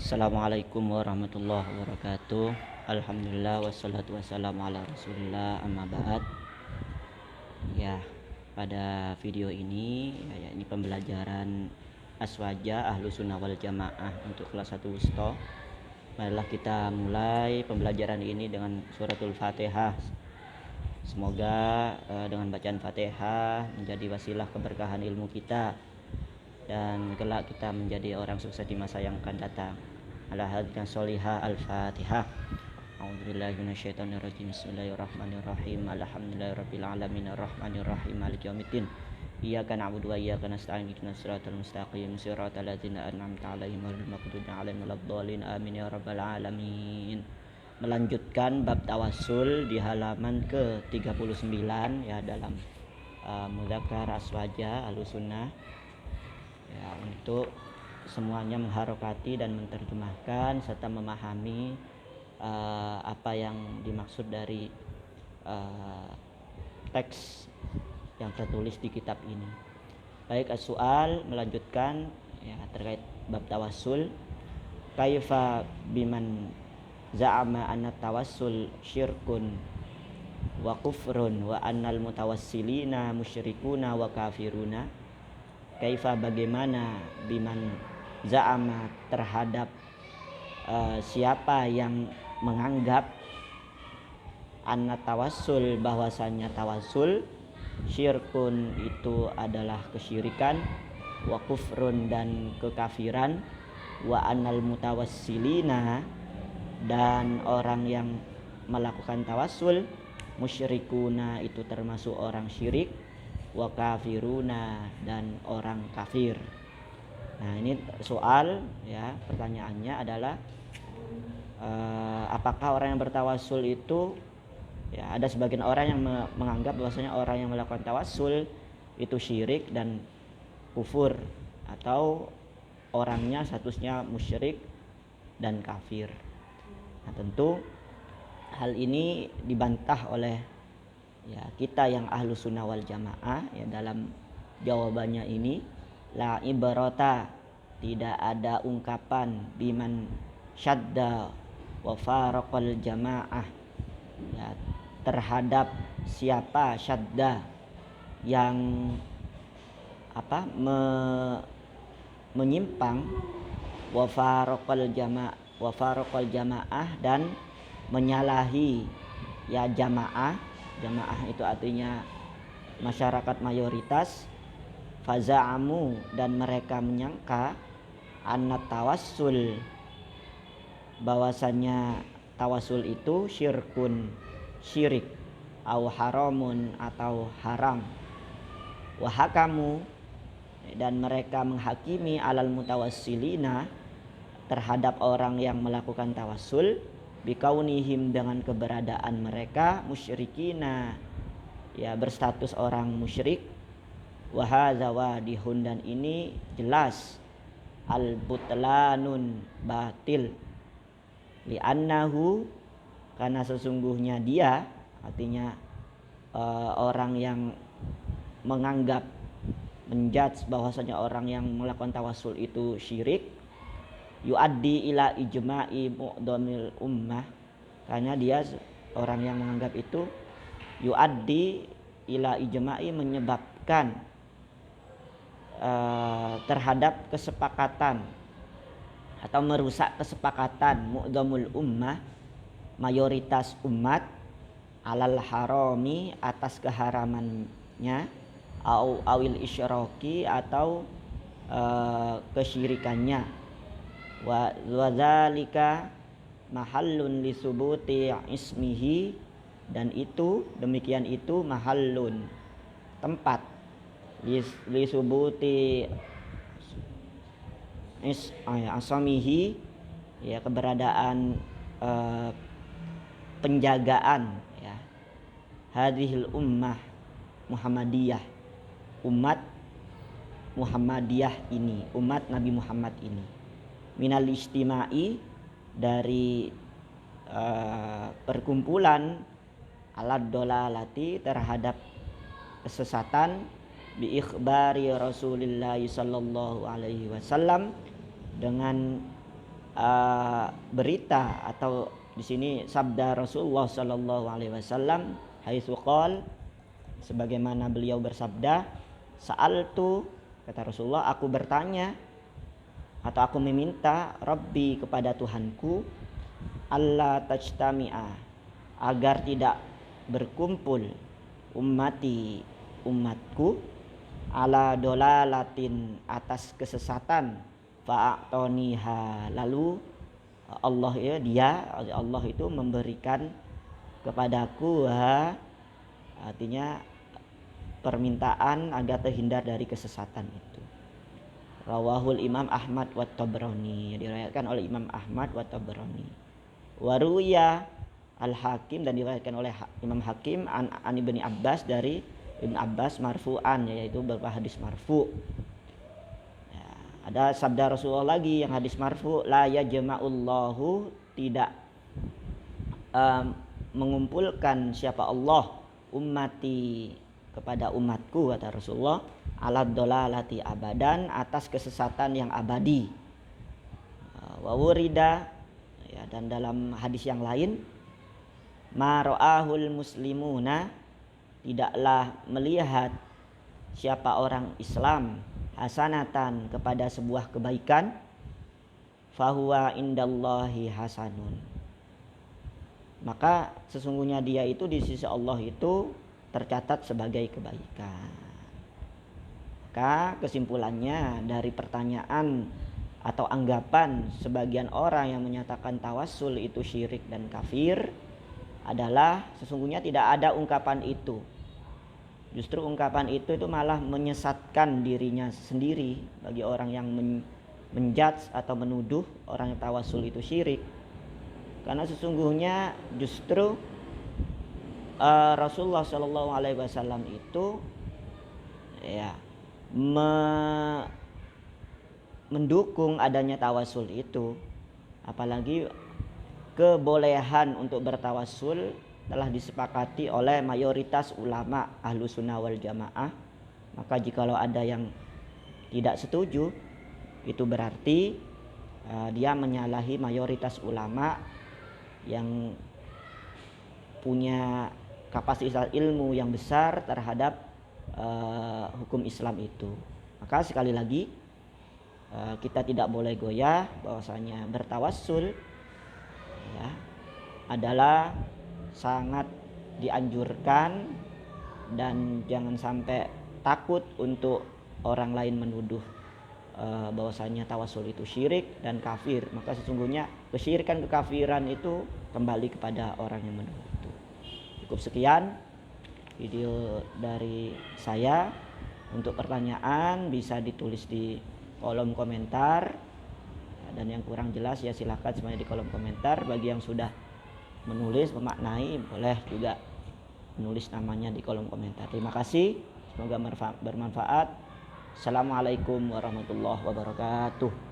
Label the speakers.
Speaker 1: Assalamualaikum warahmatullahi wabarakatuh. Alhamdulillah wassalatu wassalamu ala rasulillah amma ba'd. Ya, pada video ini ini pembelajaran aswaja ahlu sunnah wal jamaah untuk kelas 1 wusta. Marilah kita mulai pembelajaran ini dengan suratul Fatihah. Semoga dengan bacaan Fatihah menjadi wasilah keberkahan ilmu kita dan kelak kita menjadi orang sukses di masa yang akan datang. Ala hadina solihah al-Fatihah. A'udzubillahi minasyaitonirrajim. Bismillahirrahmanirrahim. Alhamdulillahirabbil alamin arrahmanirrahim maliki yaumiddin. Iyyaka na'budu wa iyyaka nasta'in ihdinas siratal mustaqim siratal ladzina an'amta 'alaihim ghairil maghdubi alaihim waladdallin. Amin ya rabbal alamin. Melanjutkan bab tawassul di halaman ke-39 ya dalam Mudzakar Aswaja Ahlussunnah. Ya, untuk semuanya mengharokati dan menerjemahkan serta memahami apa yang dimaksud dari teks yang tertulis di kitab ini. Baik, as-su'al melanjutkan ya terkait bab tawassul. Kaifa biman za'ama anna tawassul syirkun wa kufrun wa annal mutawassilina musyrikuna wa kafiruna. Kaifa bagaimana biman za'ama terhadap siapa yang menganggap anna tawassul bahwasanya tawassul syirkun itu adalah kesyirikan, wa kufrun dan kekafiran, wa annal mutawassilina dan orang yang melakukan tawassul musyrikuna itu termasuk orang syirik, wa kafiruna dan orang kafir. Nah, ini soal ya, pertanyaannya adalah apakah orang yang bertawassul itu ya, ada sebagian orang yang menganggap bahwasanya orang yang melakukan tawassul itu syirik dan kufur, atau orangnya statusnya musyrik dan kafir. Nah, tentu hal ini dibantah oleh ya kita yang ahlu sunnah wal jamaah ya. Dalam jawabannya ini, la ibarata, tidak ada ungkapan biman syadda wa faraqal jamaah ya, terhadap siapa syadda yang menyimpang, wa faraqal jamaah dan menyalahi ya jamaah. Jamaah itu artinya masyarakat mayoritas. Faza'amu, dan mereka menyangka anna tawassul, bahwasanya tawassul itu syirkun, syirik, au haramun, atau haram. Wahakamu, dan mereka menghakimi alal mutawassilina, terhadap orang yang melakukan tawassul, bikaunihim, dengan keberadaan mereka musyrikina ya, berstatus orang musyrik. Wa hadza wadihun, dan ini jelas, al butlanun, batil, li'annahu, karena sesungguhnya dia, artinya orang yang menganggap, menjudge bahwasanya orang yang melakukan tawassul itu syirik, yuaddi ila ijma'i mu'dhamil ummah, karena dia orang yang menganggap itu yuaddi ila ijma'i, menyebabkan terhadap kesepakatan atau merusak kesepakatan mu'dhamul ummah, mayoritas umat, alal harami, atas keharamannya, awil isyraki, atau kesyirikannya. Wa dzalika mahallun li subuti ismihi, dan itu demikian itu mahallun, tempat, li subuti asamihi ya, keberadaan penjagaan ya hadhil ummah Muhammadiyah, umat Muhammadiyah ini, umat Nabi Muhammad ini, minal istima'i, dari perkumpulan, alad dolalati, terhadap kesesatan, bi ikhbari Rasulillah sallallahu alaihi wasallam, dengan berita atau di sini sabda Rasulullah Sallallahu Alaihi Wasallam, haitsu qol, sebagaimana beliau bersabda, sa'altu, kata Rasulullah, aku bertanya atau aku meminta Rabbi, kepada Tuhanku, Allah tajtami'a, agar tidak berkumpul umatku ala dolalatin, atas kesesatan, fa'atoniha, lalu Allah itu memberikan kepadaku, artinya permintaan agar terhindar dari kesesatan itu. Rawahul Imam Ahmad wa Tabrani, diriwayatkan oleh Imam Ahmad wa Tabrani. Waruya Al-Hakim, dan diriwayatkan oleh Imam Hakim an Ibni Abbas, dari Ibn Abbas marfu'an, yaitu berupa hadis marfu'. Ya, ada sabda Rasulullah lagi yang hadis marfu', la yajma'ullahu, tidak mengumpulkan siapa Allah, ummati, kepada umatku, kata Rasulullah, alad dolalati abadan, atas kesesatan yang abadi. Wa wurida, ya, dan dalam hadis yang lain, ma ra'ahul muslimuna, tidaklah melihat siapa orang Islam hasanatan, kepada sebuah kebaikan, fahuwa indallahi hasanun, maka sesungguhnya dia itu di sisi Allah itu tercatat sebagai kebaikan. Maka kesimpulannya dari pertanyaan atau anggapan sebagian orang yang menyatakan tawassul itu syirik dan kafir adalah sesungguhnya tidak ada ungkapan itu. Justru ungkapan itu malah menyesatkan dirinya sendiri bagi orang yang menjudge atau menuduh orang yang tawassul itu syirik. Karena sesungguhnya justru Rasulullah Shallallahu Alaihi Wasallam itu ya mendukung adanya tawasul itu, apalagi kebolehan untuk bertawasul telah disepakati oleh mayoritas ulama ahlu sunnah wal jamaah. Maka jikalau ada yang tidak setuju, itu berarti dia menyalahi mayoritas ulama yang punya kapasitas ilmu yang besar terhadap hukum Islam itu. Maka sekali lagi kita tidak boleh goyah bahwasanya bertawassul ya adalah sangat dianjurkan, dan jangan sampai takut untuk orang lain menuduh bahwasanya tawassul itu syirik dan kafir. Maka sesungguhnya kesyirikan, kekafiran itu kembali kepada orang yang menuduh itu. Cukup sekian video dari saya. Untuk pertanyaan bisa ditulis di kolom komentar, dan yang kurang jelas ya silahkan semuanya di kolom komentar. Bagi yang sudah menulis memaknai, boleh juga menulis namanya di kolom komentar. Terima kasih, semoga bermanfaat. Assalamualaikum warahmatullahi wabarakatuh.